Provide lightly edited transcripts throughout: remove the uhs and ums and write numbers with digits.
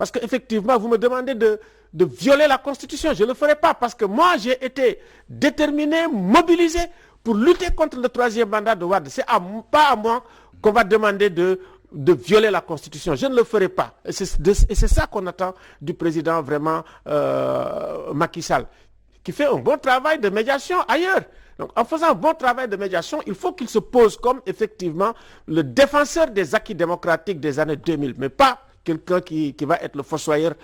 Parce qu'effectivement, vous me demandez de violer la Constitution. Je ne le ferai pas parce que moi, j'ai été déterminé, mobilisé pour lutter contre le troisième mandat de Wade. C'est pas à moi qu'on va demander de violer la Constitution. Je ne le ferai pas. Et c'est ça qu'on attend du président vraiment Macky Sall, qui fait un bon travail de médiation ailleurs. Donc, en faisant un bon travail de médiation, il faut qu'il se pose comme effectivement le défenseur des acquis démocratiques des années 2000, mais pas quelqu'un qui va être le fossoyeur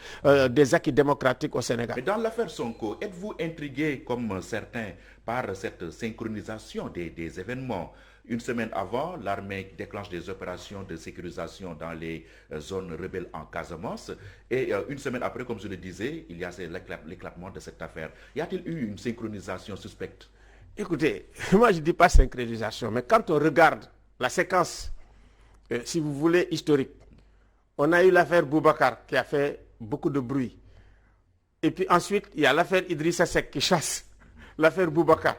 des acquis démocratiques au Sénégal. Mais dans l'affaire Sonko, êtes-vous intrigué, comme certains, par cette synchronisation des événements? Une semaine avant, l'armée déclenche des opérations de sécurisation dans les zones rebelles en Casamance. Et une semaine après, comme je le disais, il y a l'éclatement de cette affaire. Y a-t-il eu une synchronisation suspecte? Écoutez, moi je ne dis pas synchronisation, mais quand on regarde la séquence, si vous voulez, historique, on a eu l'affaire Boubacar qui a fait beaucoup de bruit. Et puis ensuite, il y a l'affaire Idrissa Seck qui chasse l'affaire Boubacar.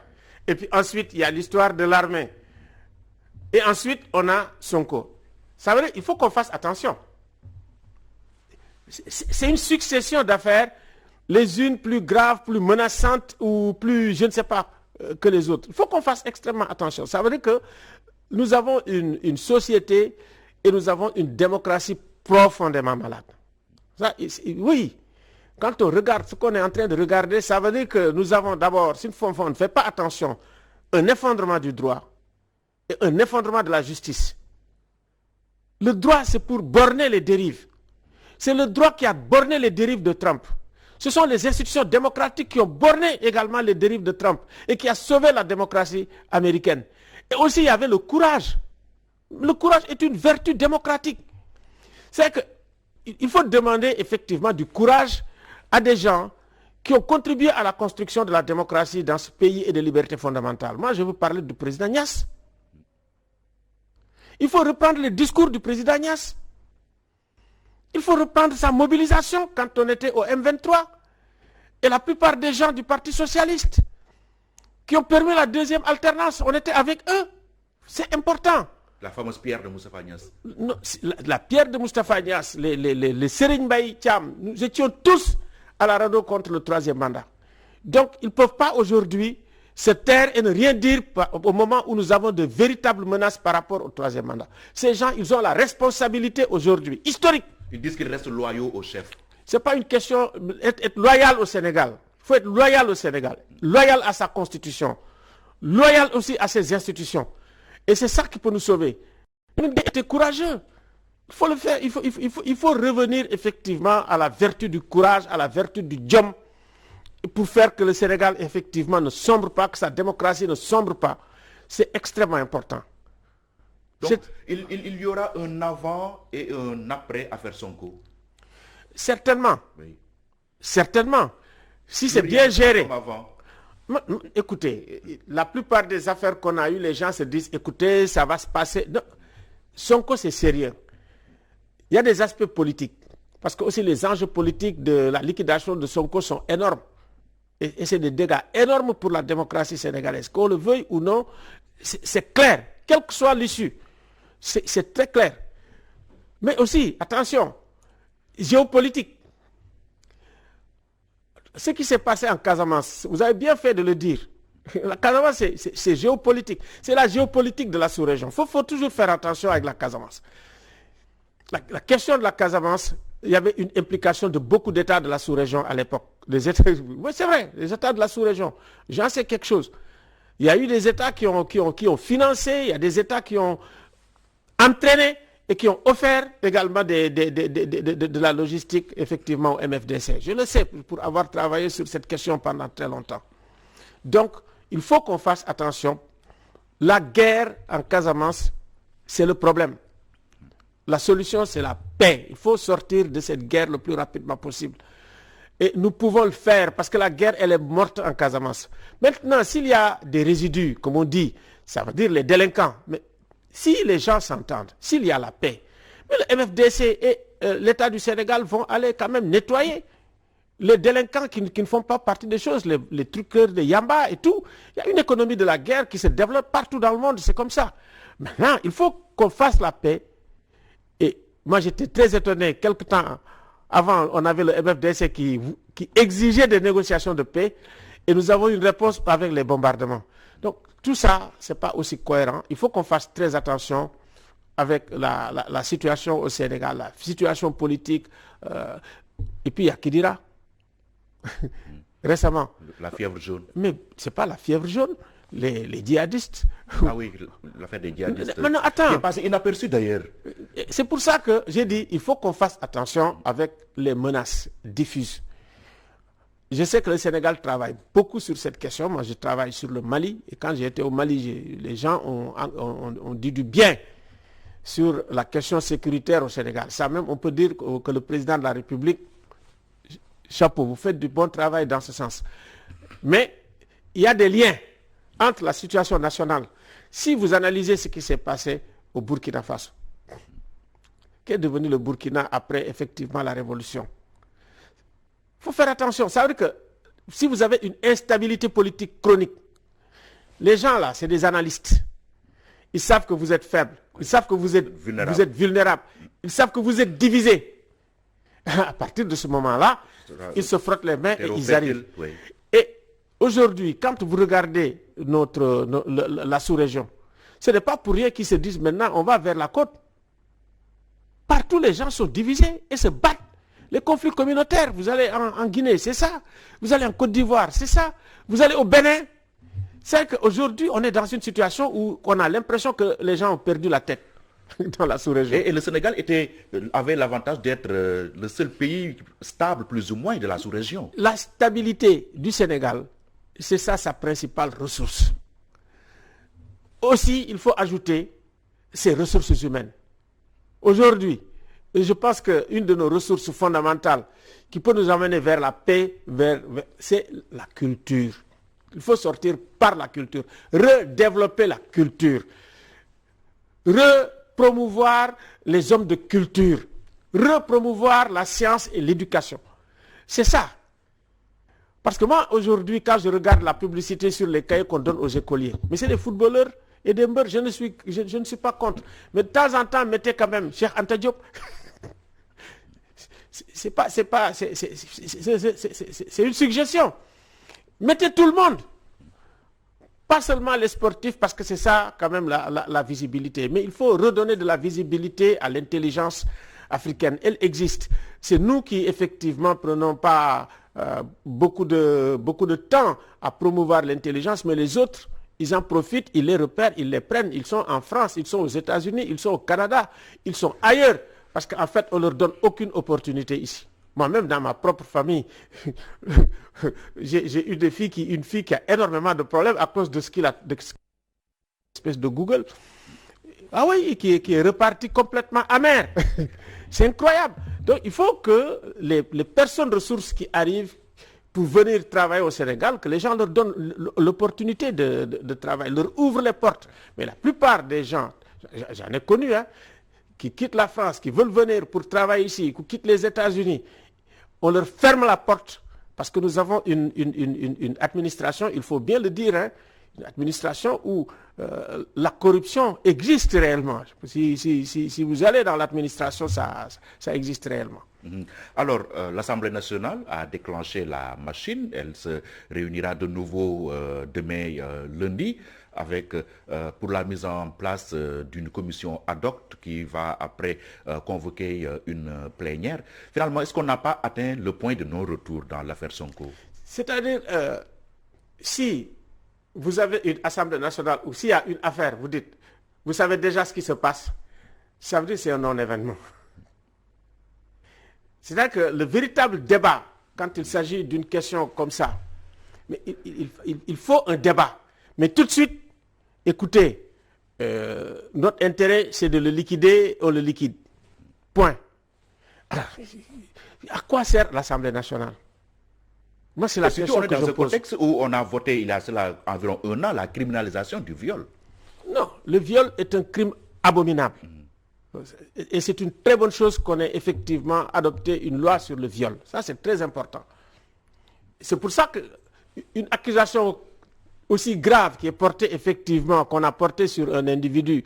Et puis ensuite, il y a l'histoire de l'armée. Et ensuite, on a Sonko. Ça veut dire qu'il faut qu'on fasse attention. C'est une succession d'affaires, les unes plus graves, plus menaçantes ou plus, je ne sais pas, que les autres. Il faut qu'on fasse extrêmement attention. Ça veut dire que nous avons une société et nous avons une démocratie profondément malade. Ça, oui, quand on regarde ce qu'on est en train de regarder, ça veut dire que nous avons d'abord, si on ne fait pas attention, un effondrement du droit et un effondrement de la justice. Le droit, c'est pour borner les dérives. C'est le droit qui a borné les dérives de Trump. Ce sont les institutions démocratiques qui ont borné également les dérives de Trump et qui a sauvé la démocratie américaine. Et aussi, il y avait le courage. Le courage est une vertu démocratique. C'est qu'il faut demander effectivement du courage à des gens qui ont contribué à la construction de la démocratie dans ce pays et des libertés fondamentales. Moi, je veux parler du président Niasse. Il faut reprendre le discours du président Niasse. Il faut reprendre sa mobilisation quand on était au M23. Et la plupart des gens du Parti socialiste qui ont permis la deuxième alternance, on était avec eux. C'est important. La fameuse pierre de Moustapha Niasse. La pierre de Moustapha Niasse, les Serigne Mbaye Thiam, nous étions tous à la radio contre le troisième mandat. Donc, ils ne peuvent pas aujourd'hui se taire et ne rien dire au moment où nous avons de véritables menaces par rapport au troisième mandat. Ces gens, ils ont la responsabilité aujourd'hui, historique. Ils disent qu'ils restent loyaux au chef. Ce n'est pas une question d'être loyal au Sénégal. Il faut être loyal au Sénégal, loyal à sa constitution, loyal aussi à ses institutions. Et c'est ça qui peut nous sauver. On était courageux. Il faut le faire. Il faut revenir effectivement à la vertu du courage, à la vertu du djom, pour faire que le Sénégal effectivement ne sombre pas, que sa démocratie ne sombre pas. C'est extrêmement important. Donc, il y aura un avant et un après affaire Sonko. Certainement. Oui. Certainement. Si c'est bien géré. Comme avant. Écoutez, la plupart des affaires qu'on a eues, les gens se disent, écoutez, ça va se passer. Non. Sonko, c'est sérieux. Il y a des aspects politiques. Parce que aussi les enjeux politiques de la liquidation de Sonko sont énormes. Et c'est des dégâts énormes pour la démocratie sénégalaise. Qu'on le veuille ou non, c'est clair. Quelle que soit l'issue, c'est très clair. Mais aussi, attention, géopolitique. Ce qui s'est passé en Casamance, vous avez bien fait de le dire. La Casamance, c'est géopolitique. C'est la géopolitique de la sous-région. Il faut toujours faire attention avec la Casamance. La question de la Casamance, il y avait une implication de beaucoup d'États de la sous-région à l'époque. Oui, c'est vrai, les États de la sous-région. J'en sais quelque chose. Il y a eu des États qui ont financé, il y a des États qui ont entraîné et qui ont offert également de la logistique effectivement au MFDC. Je le sais pour avoir travaillé sur cette question pendant très longtemps. Donc, il faut qu'on fasse attention. La guerre en Casamance, c'est le problème. La solution, c'est la paix. Il faut sortir de cette guerre le plus rapidement possible. Et nous pouvons le faire parce que la guerre, elle est morte en Casamance. Maintenant, s'il y a des résidus, comme on dit, ça veut dire les délinquants. Mais si les gens s'entendent, s'il y a la paix, mais le MFDC et l'État du Sénégal vont aller quand même nettoyer les délinquants qui ne font pas partie des choses, les truqueurs de Yamba et tout. Il y a une économie de la guerre qui se développe partout dans le monde, c'est comme ça. Maintenant, il faut qu'on fasse la paix. Et moi, j'étais très étonné, quelque temps Avant, on avait le MFDC qui exigeait des négociations de paix et nous avons une réponse avec les bombardements. Donc, tout ça, ce n'est pas aussi cohérent. Il faut qu'on fasse très attention avec la situation au Sénégal, la situation politique. Et puis, il y a Kidira. Récemment. La fièvre jaune. Mais ce n'est pas la fièvre jaune. Les djihadistes. Ah oui, l'affaire des djihadistes. Mais non, attends. Qui est passé inaperçu d'ailleurs. C'est pour ça que j'ai dit il faut qu'on fasse attention avec les menaces diffuses. Je sais que le Sénégal travaille beaucoup sur cette question. Moi, je travaille sur le Mali. Et quand j'ai été au Mali, les gens ont dit du bien sur la question sécuritaire au Sénégal. Ça même, on peut dire que le président de la République, chapeau, vous faites du bon travail dans ce sens. Mais il y a des liens entre la situation nationale. Si vous analysez ce qui s'est passé au Burkina Faso, qu'est devenu le Burkina après effectivement la révolution? Il faut faire attention. Ça veut dire que si vous avez une instabilité politique chronique, les gens là, c'est des analystes. Ils savent que vous êtes faible. Ils savent que vous êtes vulnérable. Ils savent que vous êtes divisé. À partir de ce moment-là, ils se frottent les mains et ils arrivent. Oui. Et aujourd'hui, quand vous regardez la sous-région, ce n'est pas pour rien qu'ils se disent maintenant on va vers la côte. Partout les gens sont divisés et se battent. Les conflits communautaires, vous allez en Guinée, c'est ça. Vous allez en Côte d'Ivoire, c'est ça. Vous allez au Bénin. C'est qu'aujourd'hui, on est dans une situation où on a l'impression que les gens ont perdu la tête dans la sous-région. Et le Sénégal avait l'avantage d'être le seul pays stable, plus ou moins, de la sous-région. La stabilité du Sénégal, c'est ça sa principale ressource. Aussi, il faut ajouter ses ressources humaines. Aujourd'hui, je pense qu'une de nos ressources fondamentales qui peut nous amener vers la paix, c'est la culture. Il faut sortir par la culture, redévelopper la culture, repromouvoir les hommes de culture, repromouvoir la science et l'éducation. C'est ça. Parce que moi, aujourd'hui, quand je regarde la publicité sur les cahiers qu'on donne aux écoliers, mais c'est des footballeurs et des mbeurs, je ne suis pas contre. Mais de temps en temps, mettez quand même Cheikh Anta Diop. C'est une suggestion. Mettez tout le monde. Pas seulement les sportifs, parce que c'est ça quand même la visibilité. Mais il faut redonner de la visibilité à l'intelligence africaine. Elle existe. C'est nous qui, effectivement, prenons pas beaucoup de temps à promouvoir l'intelligence, mais les autres, ils en profitent, ils les repèrent, ils les prennent. Ils sont en France, ils sont aux États-Unis, ils sont au Canada, ils sont ailleurs. Parce qu'en fait, on ne leur donne aucune opportunité ici. Moi-même, dans ma propre famille, j'ai eu une fille qui a énormément de problèmes à cause de ce qu'il a, espèce de Google. Ah oui, qui est reparti complètement amer. C'est incroyable. Donc, il faut que les personnes ressources qui arrivent pour venir travailler au Sénégal, que les gens leur donnent l'opportunité de travail, leur ouvrent les portes. Mais la plupart des gens, j'en ai connu, qui quittent la France, qui veulent venir pour travailler ici, qui quittent les États-Unis, on leur ferme la porte parce que nous avons une administration, il faut bien le dire, une administration où la corruption existe réellement. Si vous allez dans l'administration, ça existe réellement. Alors, l'Assemblée nationale a déclenché la machine. Elle se réunira de nouveau demain lundi avec pour la mise en place d'une commission ad hoc qui va après convoquer une plénière. Finalement, est-ce qu'on n'a pas atteint le point de non-retour dans l'affaire Sonko? C'est-à-dire, si vous avez une Assemblée nationale ou s'il y a une affaire, vous dites, vous savez déjà ce qui se passe, ça veut dire que c'est un non-événement. C'est-à-dire que le véritable débat, quand il s'agit d'une question comme ça, mais il faut un débat. Mais tout de suite, écoutez, notre intérêt, c'est de le liquider, on le liquide. Point. Alors, à quoi sert l'Assemblée nationale? Moi, c'est la question que je pose. Dans un contexte où on a voté, il y a cela environ un an, la criminalisation du viol. Non, le viol est un crime abominable. Et c'est une très bonne chose qu'on ait effectivement adopté une loi sur le viol. Ça, c'est très important. C'est pour ça qu'une accusation aussi grave qui est portée effectivement, qu'on a portée sur un individu,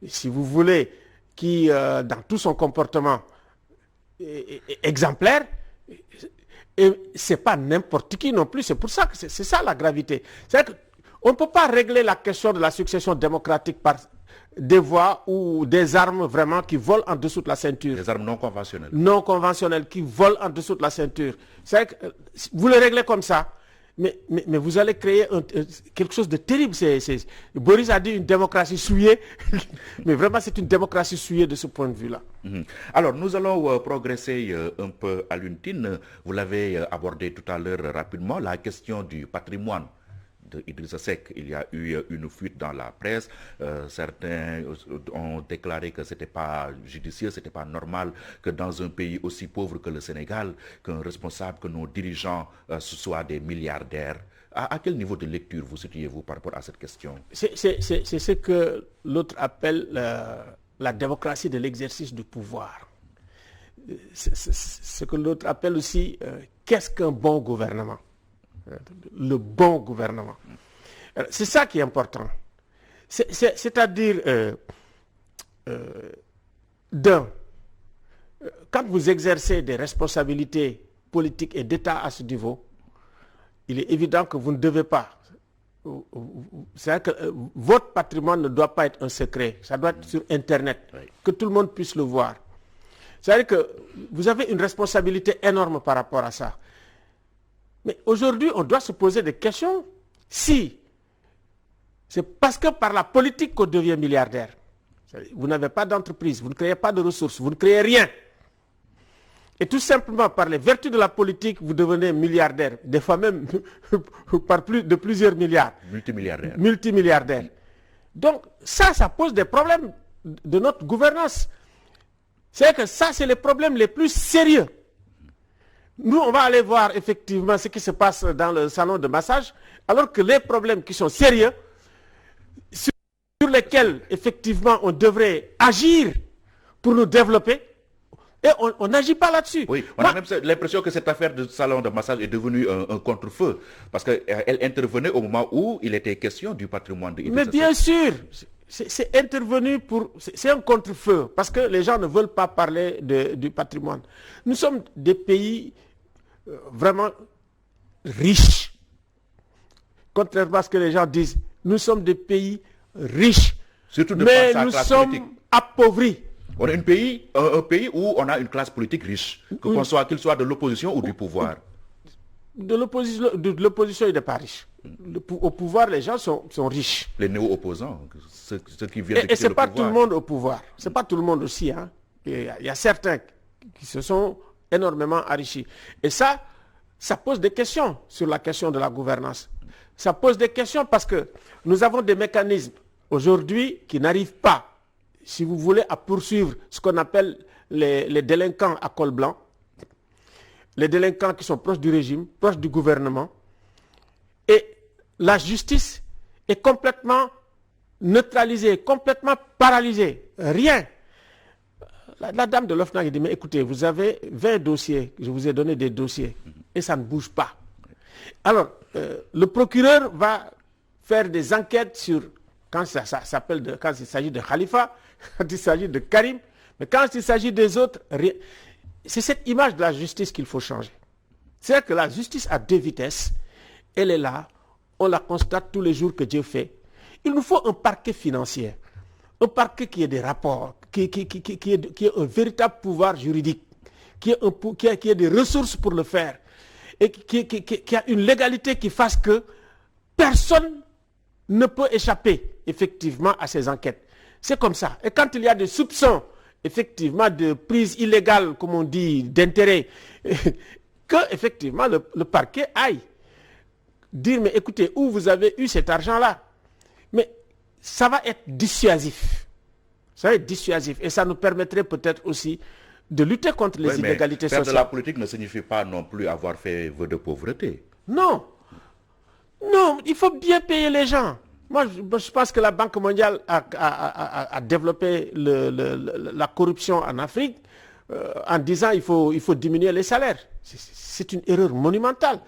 si vous voulez, qui, dans tout son comportement, exemplaire. Et ce n'est pas n'importe qui non plus. C'est pour ça que c'est ça la gravité. C'est-à-dire qu'on ne peut pas régler la question de la succession démocratique par des voies ou des armes vraiment qui volent en dessous de la ceinture. Des armes non conventionnelles. Non conventionnelles qui volent en dessous de la ceinture. C'est que vous le réglez comme ça, mais vous allez créer quelque chose de terrible. Boris a dit une démocratie souillée, mais vraiment c'est une démocratie souillée de ce point de vue-là. Alors nous allons progresser un peu à l'untine. Vous l'avez abordé tout à l'heure rapidement, la question du patrimoine de Idrissa Seck. Il y a eu une fuite dans la presse. Certains ont déclaré que ce n'était pas judicieux, ce n'était pas normal que dans un pays aussi pauvre que le Sénégal, qu'un responsable, que nos dirigeants soient des milliardaires. À quel niveau de lecture vous situez-vous par rapport à cette question? C'est ce que l'autre appelle la démocratie de l'exercice du pouvoir. C'est ce que l'autre appelle aussi qu'est-ce qu'un bon gouvernement? Le bon gouvernement. C'est ça qui est important. C'est-à-dire, quand vous exercez des responsabilités politiques et d'État à ce niveau, il est évident que vous ne devez pas. C'est-à-dire que votre patrimoine ne doit pas être un secret. Ça doit être sur Internet, que tout le monde puisse le voir. C'est-à-dire que vous avez une responsabilité énorme par rapport à ça. Mais aujourd'hui, on doit se poser des questions. Si c'est parce que par la politique qu'on devient milliardaire, vous n'avez pas d'entreprise, vous ne créez pas de ressources, vous ne créez rien. Et tout simplement par les vertus de la politique, vous devenez milliardaire, des fois même par de plusieurs milliards. Multimilliardaire. Multimilliardaire. Donc ça pose des problèmes de notre gouvernance. C'est que ça, c'est les problèmes les plus sérieux. Nous, on va aller voir effectivement ce qui se passe dans le salon de massage, alors que les problèmes qui sont sérieux, sur lesquels effectivement on devrait agir pour nous développer, et on n'agit pas là-dessus. Oui, on a même l'impression que cette affaire de salon de massage est devenue un contre-feu, parce qu'elle intervenait au moment où il était question du patrimoine de Idrissa Seck. Mais bien sûr, c'est intervenu c'est un contre-feu, parce que les gens ne veulent pas parler du patrimoine. Nous sommes des pays vraiment riches. Contrairement à ce que les gens disent, nous sommes des pays riches, surtout mais nous sommes appauvris. On est un pays où on a une classe politique riche, qu'il soit de l'opposition ou du pouvoir. De l'opposition, il n'est pas riche. Au pouvoir, les gens sont riches. Les néo-opposants, ceux qui viennent de quitter le pouvoir. Et ce n'est pas tout le monde au pouvoir. Ce n'est pas tout le monde aussi. Hein. Il y a certains qui se sont énormément enrichis. Et ça pose des questions sur la question de la gouvernance. Ça pose des questions parce que nous avons des mécanismes aujourd'hui qui n'arrivent pas, si vous voulez, à poursuivre ce qu'on appelle les délinquants à col blanc, les délinquants qui sont proches du régime, proches du gouvernement. Et la justice est complètement neutralisée, complètement paralysée. Rien. La dame de l'OFNAC dit, mais écoutez, vous avez 20 dossiers, je vous ai donné des dossiers, et ça ne bouge pas. Alors, le procureur va faire des enquêtes sur, quand il s'agit de Khalifa, quand il s'agit de Karim, mais quand il s'agit des autres, rien. C'est cette image de la justice qu'il faut changer. C'est-à-dire que la justice a deux vitesses, elle est là, on la constate tous les jours que Dieu fait. Il nous faut un parquet financier, un parquet qui ait des rapports, qui ait un véritable pouvoir juridique, qui ait des ressources pour le faire, et qui a une légalité qui fasse que personne ne peut échapper effectivement à ces enquêtes. C'est comme ça. Et quand il y a des soupçons, effectivement, de prise illégale, comme on dit, d'intérêt, que effectivement le parquet aille dire, mais écoutez, où vous avez eu cet argent-là? Mais ça va être dissuasif. Ça va être dissuasif. Et ça nous permettrait peut-être aussi de lutter contre les inégalités sociales. Faire de la politique ne signifie pas non plus avoir fait vœu de pauvreté. Non. Non, il faut bien payer les gens. Moi, je pense que la Banque mondiale a développé la corruption en Afrique en disant il faut diminuer les salaires. C'est une erreur monumentale.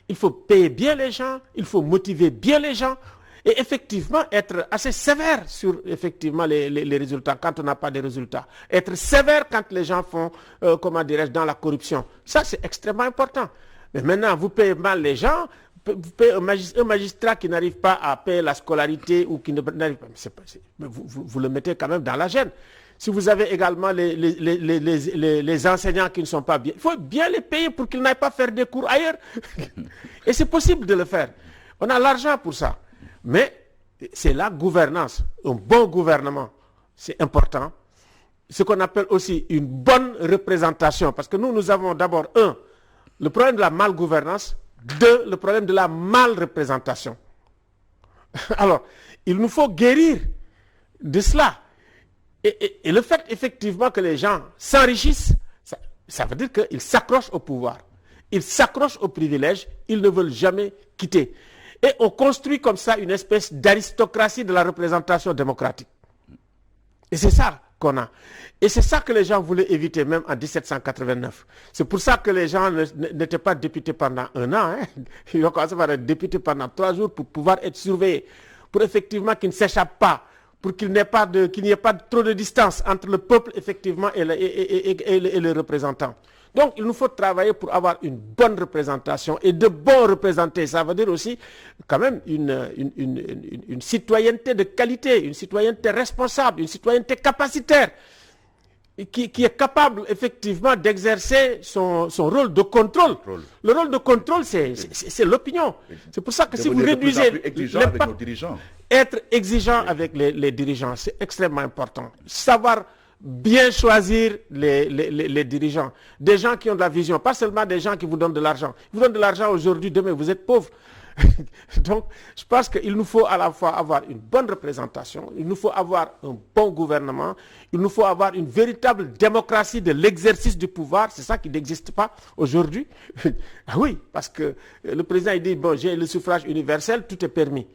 Il faut payer bien les gens, il faut motiver bien les gens. et effectivement être assez sévère sur effectivement les résultats quand on n'a pas de résultats. Être sévère quand les gens font, comment dirais-je, dans la corruption. Ça, c'est extrêmement important. Mais maintenant, vous payez mal les gens, vous payez un magistrat qui n'arrive pas à payer la scolarité ou qui n'arrive pas. Vous le mettez quand même dans la gêne. Si vous avez également les enseignants qui ne sont pas bien, il faut bien les payer pour qu'ils n'aillent pas faire des cours ailleurs. Et c'est possible de le faire. On a l'argent pour ça. Mais c'est la gouvernance, un bon gouvernement, c'est important. Ce qu'on appelle aussi une bonne représentation. Parce que nous avons d'abord, le problème de la malgouvernance, le problème de la mal-représentation. Alors, il nous faut guérir de cela. Et le fait effectivement que les gens s'enrichissent, ça veut dire qu'ils s'accrochent au pouvoir. Ils s'accrochent aux privilèges, ils ne veulent jamais quitter. Et on construit comme ça une espèce d'aristocratie de la représentation démocratique. Et c'est ça qu'on a. Et c'est ça que les gens voulaient éviter même en 1789. C'est pour ça que les gens n'étaient pas députés pendant 1 an. Ils ont commencé par être députés pendant 3 jours pour pouvoir être surveillés. Pour effectivement qu'ils ne s'échappent pas. Pour qu'il n'y ait pas trop de distance entre le peuple effectivement et les représentants. Donc, il nous faut travailler pour avoir une bonne représentation et de bons représentés. Ça veut dire aussi quand même une citoyenneté de qualité, une citoyenneté responsable, une citoyenneté capacitaire qui est capable effectivement d'exercer son rôle de contrôle. Le rôle de contrôle, c'est l'opinion. C'est pour ça que si vous réduisez l'impact, être exigeant avec les dirigeants, c'est extrêmement important. Savoir bien choisir les dirigeants. Des gens qui ont de la vision, pas seulement des gens qui vous donnent de l'argent. Ils vous donnent de l'argent aujourd'hui, demain vous êtes pauvre. Donc, je pense qu'il nous faut à la fois avoir une bonne représentation, il nous faut avoir un bon gouvernement, il nous faut avoir une véritable démocratie de l'exercice du pouvoir. C'est ça qui n'existe pas aujourd'hui. Ah oui, parce que le président il dit, bon, j'ai le suffrage universel, tout est permis.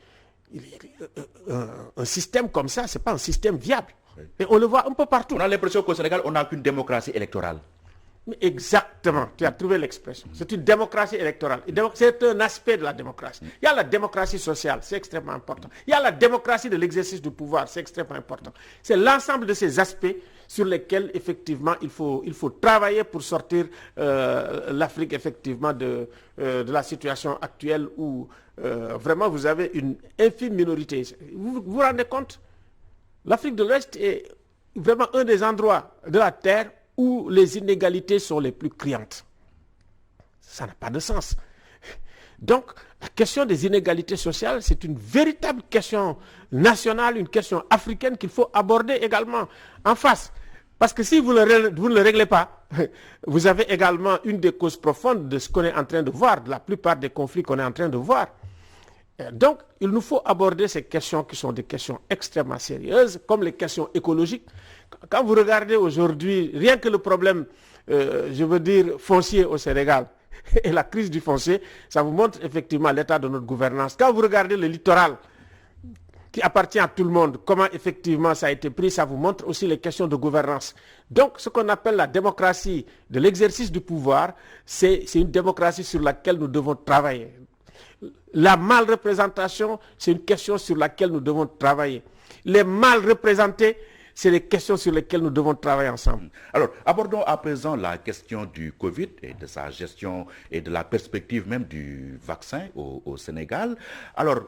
Un système comme ça, ce n'est pas un système viable. Et on le voit un peu partout. On a l'impression qu'au Sénégal, on n'a qu'une démocratie électorale. Exactement, tu as trouvé l'expression. C'est une démocratie électorale. C'est un aspect de la démocratie. Il y a la démocratie sociale, c'est extrêmement important. Il y a la démocratie de l'exercice du pouvoir, c'est extrêmement important. C'est l'ensemble de ces aspects sur lesquels, effectivement, il faut travailler pour sortir l'Afrique, effectivement, de la situation actuelle où vraiment vous avez une infime minorité. Vous vous rendez compte? L'Afrique de l'Ouest est vraiment un des endroits de la Terre où les inégalités sont les plus criantes. Ça n'a pas de sens. Donc, la question des inégalités sociales, c'est une véritable question nationale, une question africaine qu'il faut aborder également en face. Parce que si vous ne le réglez pas, vous avez également une des causes profondes de ce qu'on est en train de voir, de la plupart des conflits qu'on est en train de voir. Donc, il nous faut aborder ces questions qui sont des questions extrêmement sérieuses, comme les questions écologiques. Quand vous regardez aujourd'hui, rien que le problème, je veux dire, foncier au Sénégal et la crise du foncier, ça vous montre effectivement l'état de notre gouvernance. Quand vous regardez le littoral, qui appartient à tout le monde, comment effectivement ça a été pris, ça vous montre aussi les questions de gouvernance. Donc, ce qu'on appelle la démocratie de l'exercice du pouvoir, c'est une démocratie sur laquelle nous devons travailler. La mal-représentation, c'est une question sur laquelle nous devons travailler. Les mal représentés, c'est les questions sur lesquelles nous devons travailler ensemble. Alors, abordons à présent la question du Covid et de sa gestion et de la perspective même du vaccin au Sénégal. Alors,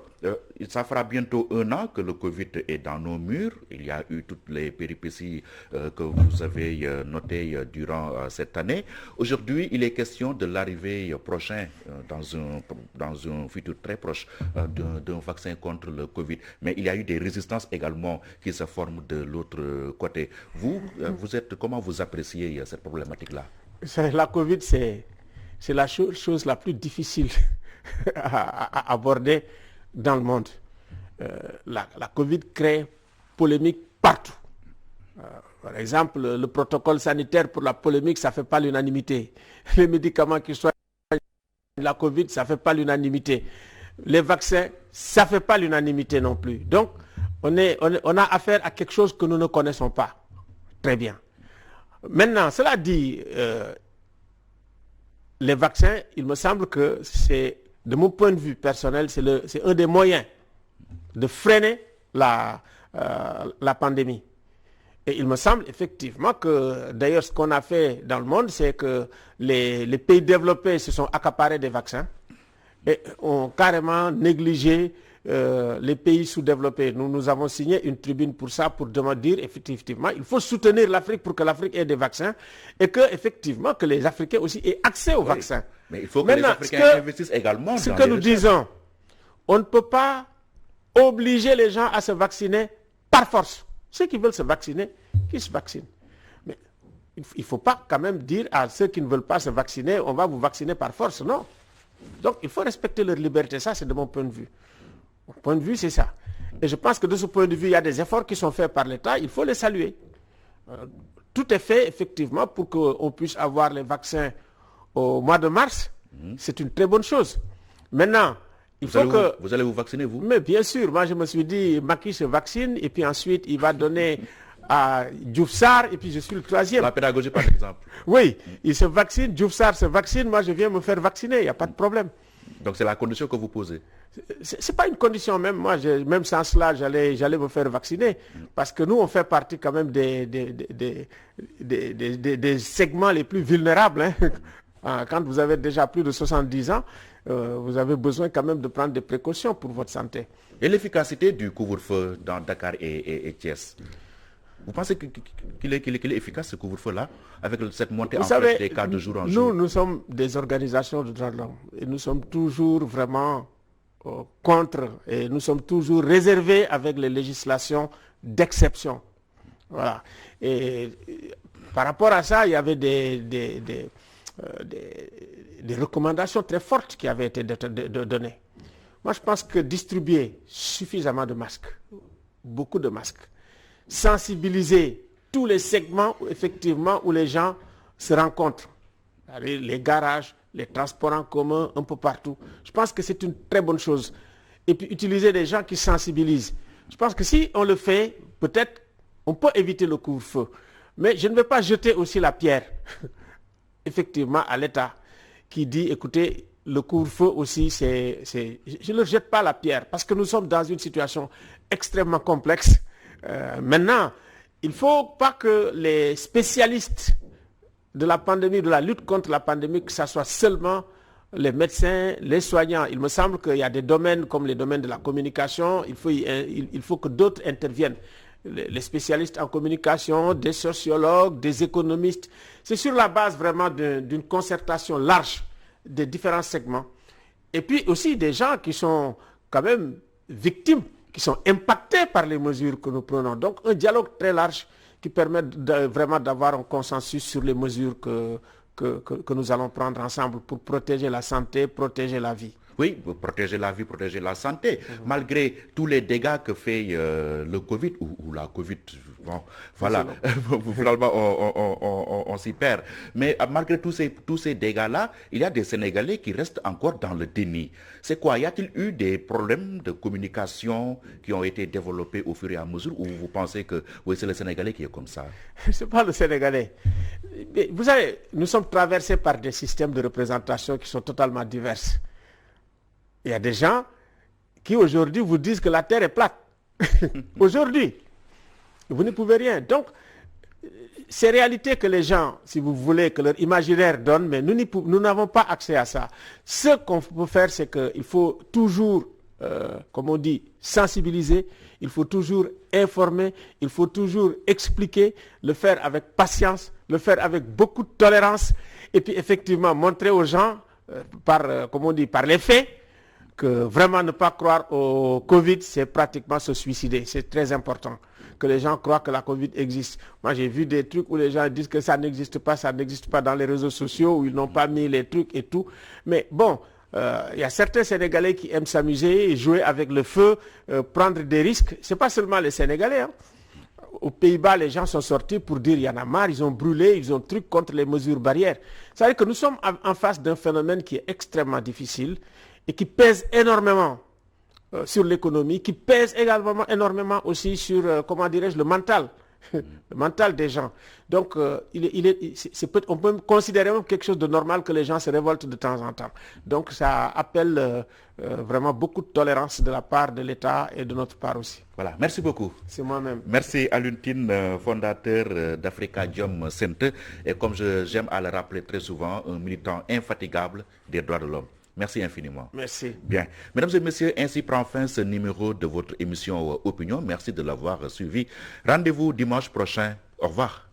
ça fera bientôt 1 an que le Covid est dans nos murs. Il y a eu toutes les péripéties que vous avez notées durant cette année. Aujourd'hui, il est question de l'arrivée prochaine, dans un futur très proche, d'un vaccin contre le Covid. Mais il y a eu des résistances également qui se forment de l'autre côté. Comment vous appréciez cette problématique-là? La Covid, c'est la chose la plus difficile à aborder dans le monde. La Covid crée polémique partout. Par exemple, le protocole sanitaire pour la polémique, ça ne fait pas l'unanimité. Les médicaments qui soignent la Covid, ça ne fait pas l'unanimité. Les vaccins, ça ne fait pas l'unanimité non plus. Donc, on a affaire à quelque chose que nous ne connaissons pas très bien. Maintenant, cela dit, les vaccins, il me semble que c'est, de mon point de vue personnel, c'est un des moyens de freiner la pandémie. Et il me semble effectivement que, d'ailleurs, ce qu'on a fait dans le monde, c'est que les pays développés se sont accaparés des vaccins et ont carrément négligé les pays sous-développés. Nous avons signé une tribune pour ça, pour dire effectivement, il faut soutenir l'Afrique pour que l'Afrique ait des vaccins et que, effectivement, que les Africains aussi aient accès aux vaccins. Mais il faut que les Africains investissent également. Ce que nous disons, on ne peut pas obliger les gens à se vacciner par force. Ceux qui veulent se vacciner, qu'ils se vaccinent. Mais il ne faut pas quand même dire à ceux qui ne veulent pas se vacciner, on va vous vacciner par force. Non. Donc il faut respecter leur liberté. Ça, c'est de mon point de vue. Mon point de vue, c'est ça. Et je pense que de ce point de vue, il y a des efforts qui sont faits par l'État. Il faut les saluer. Tout est fait, effectivement, pour qu'on puisse avoir les vaccins au mois de mars. C'est une très bonne chose. Maintenant, vous allez vous vacciner, vous? Mais bien sûr, moi je me suis dit, Macky se vaccine, et puis ensuite il va donner à Diouf Sarr, et puis je suis le troisième. La pédagogie, par exemple. Oui, il se vaccine, Diouf Sarr se vaccine, moi je viens me faire vacciner, il n'y a pas de problème. Donc c'est la condition que vous posez? C'est pas une condition même, moi, même sans cela, j'allais me faire vacciner, parce que nous, on fait partie quand même des segments les plus vulnérables, hein. Quand vous avez déjà plus de 70 ans, vous avez besoin quand même de prendre des précautions pour votre santé. Et l'efficacité du couvre-feu dans Dakar et Thiès, vous pensez qu'il est efficace ce couvre-feu-là, avec cette montée en flèche des cas de jour en jour? Nous sommes des organisations de droits de l'homme et nous sommes toujours vraiment contre et nous sommes toujours réservés avec les législations d'exception. Voilà. Et par rapport à ça, il y avait des recommandations très fortes qui avaient été données. Moi, je pense que distribuer suffisamment de masques, beaucoup de masques, sensibiliser tous les segments effectivement où les gens se rencontrent, les garages, les transports en commun, un peu partout. Je pense que c'est une très bonne chose. Et puis utiliser des gens qui sensibilisent. Je pense que si on le fait, peut-être on peut éviter le couvre-feu. Mais je ne vais pas jeter aussi la pierre effectivement à l'État qui dit, écoutez, le couvre-feu aussi, je ne leur jette pas la pierre parce que nous sommes dans une situation extrêmement complexe. Maintenant, il ne faut pas que les spécialistes de la pandémie, de la lutte contre la pandémie, que ce soit seulement les médecins, les soignants. Il me semble qu'il y a des domaines comme les domaines de la communication, il faut que d'autres interviennent. Les spécialistes en communication, des sociologues, des économistes. C'est sur la base vraiment d'une concertation large des différents segments. Et puis aussi des gens qui sont quand même victimes, qui sont impactés par les mesures que nous prenons. Donc un dialogue très large qui permet vraiment d'avoir un consensus sur les mesures que nous allons prendre ensemble pour protéger la santé, protéger la vie. Oui, protéger la vie, protéger la santé. Malgré tous les dégâts que fait le Covid, ou la Covid, bon, voilà, finalement on s'y perd. Mais malgré tous ces dégâts-là, il y a des Sénégalais qui restent encore dans le déni. C'est quoi? Y a-t-il eu des problèmes de communication qui ont été développés au fur et à mesure, ou vous pensez que oui, c'est le Sénégalais qui est comme ça? C'est pas le Sénégalais. Vous savez, nous sommes traversés par des systèmes de représentation qui sont totalement divers. Il y a des gens qui aujourd'hui vous disent que la terre est plate. Aujourd'hui, vous ne pouvez rien. Donc, ces réalités que les gens, si vous voulez, que leur imaginaire donne, mais nous n'avons pas accès à ça. Ce qu'on peut faire, c'est qu'il faut toujours, comme on dit, sensibiliser, il faut toujours informer, il faut toujours expliquer, le faire avec patience, le faire avec beaucoup de tolérance, et puis effectivement montrer aux gens, comme on dit, par les faits, que vraiment ne pas croire au Covid, c'est pratiquement se suicider. C'est très important que les gens croient que la Covid existe. Moi, j'ai vu des trucs où les gens disent que ça n'existe pas dans les réseaux sociaux, où ils n'ont pas mis les trucs et tout. Mais bon, il y a certains Sénégalais qui aiment s'amuser, jouer avec le feu, prendre des risques. Ce n'est pas seulement les Sénégalais. Hein. Aux Pays-Bas, les gens sont sortis pour dire il y en a marre, ils ont brûlé, ils ont truc contre les mesures barrières. Ça veut dire que nous sommes en face d'un phénomène qui est extrêmement difficile et qui pèse énormément sur l'économie, qui pèse également énormément aussi sur, comment dirais-je, le mental le mental des gens. Donc, on peut considérer même quelque chose de normal que les gens se révoltent de temps en temps. Donc, ça appelle vraiment beaucoup de tolérance de la part de l'État et de notre part aussi. Voilà, merci beaucoup. C'est moi-même. Merci Alioune Tine, fondateur d'Afrikajom Center, et comme j'aime à le rappeler très souvent, un militant infatigable des droits de l'homme. Merci infiniment. Merci. Bien. Mesdames et messieurs, ainsi prend fin ce numéro de votre émission Opinion. Merci de l'avoir suivi. Rendez-vous dimanche prochain. Au revoir.